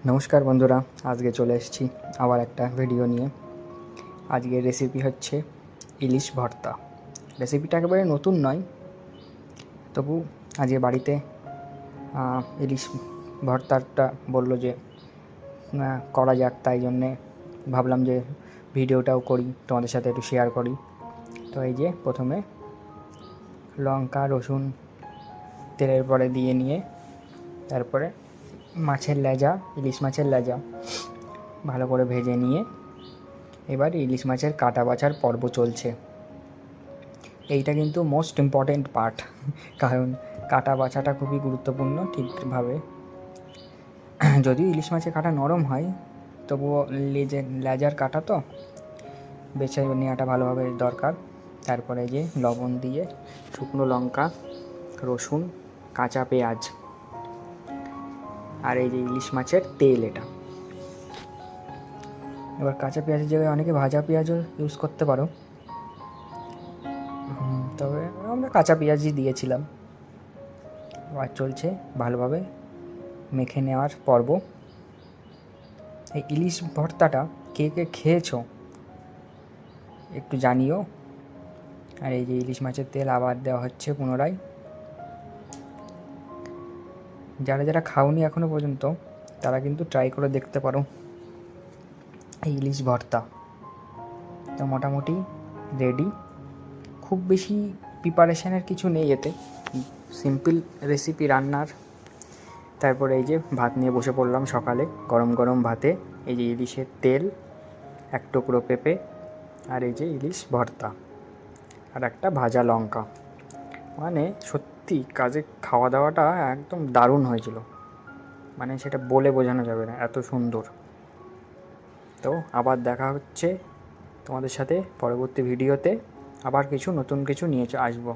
নমস্কার বন্ধুরা, আজকে চলে এসেছি আবার একটা ভিডিও নিয়ে। আজকের রেসিপি হচ্ছে ইলিশ ভর্তা। রেসিপিটা একেবারে নতুন নয়, তবু আজকে বাড়িতে ইলিশ ভর্তাটা বললো যে করা যাক, তাই জন্যে ভাবলাম যে ভিডিওটাও করি, তোমাদের সাথে একটু শেয়ার করি। তো এই যে প্রথমে লঙ্কা রসুন তেলের পরে দিয়ে নিয়ে তারপরে মাছের লেজা, ইলিশ মাছের লেজা ভালো করে ভেজে নিয়ে এবার ইলিশ মাছের কাটা বাছার পর্ব চলছে। এইটা কিন্তু মোস্ট ইম্পর্ট্যান্ট পার্ট, কারণ কাটা বাছাটা খুবই গুরুত্বপূর্ণ। ঠিকভাবে যদিও ইলিশ মাছের কাটা নরম হয়, তবুও লেজার কাটা তো বেছে নেওয়াটা ভালোভাবে দরকার। তারপরে যে লবণ দিয়ে শুকনো লঙ্কা রসুন কাঁচা পেঁয়াজ আর এই যে ইলিশ মাছের তেল, এটা এবার কাঁচা পেঁয়াজের জায়গায় অনেকে ভাজা পেঁয়াজও ইউজ করতে পারো, তবে আমরা কাঁচা পেঁয়াজই দিয়েছিলাম। আর চলছে ভালোভাবে মেখে নেওয়ার পর্ব। এই ইলিশ ভর্তাটা কে কে খেয়েছো একটু জানিও। আর এই যে ইলিশ মাছের তেল আবার দেওয়া হচ্ছে পুনরায়। যারা যারা খাওনি এখনও পর্যন্ত তারা কিন্তু ট্রাই করে দেখতে পারো এই ইলিশ ভর্তা। তো মোটামুটি রেডি, খুব বেশি প্রিপারেশানের কিছু নেই এতে, সিম্পল রেসিপি রান্নার। তারপরে এই যে ভাত নিয়ে বসে পড়লাম সকালে, গরম গরম ভাতে এই যে ইলিশের তেল, এক টুকরো পেঁপে আর এই যে ইলিশ ভর্তা আর একটা ভাজা লঙ্কা। মানে সত্যি কাজে খাওয়া দাওয়াটা একদম দারুণ হয়েছিল, মানে সেটা বলে বোঝানো যাবে না, এত সুন্দর। তো আবার দেখা হচ্ছে তোমাদের সাথে পরবর্তী ভিডিওতে, আবার কিছু নতুন কিছু নিয়ে আসবো।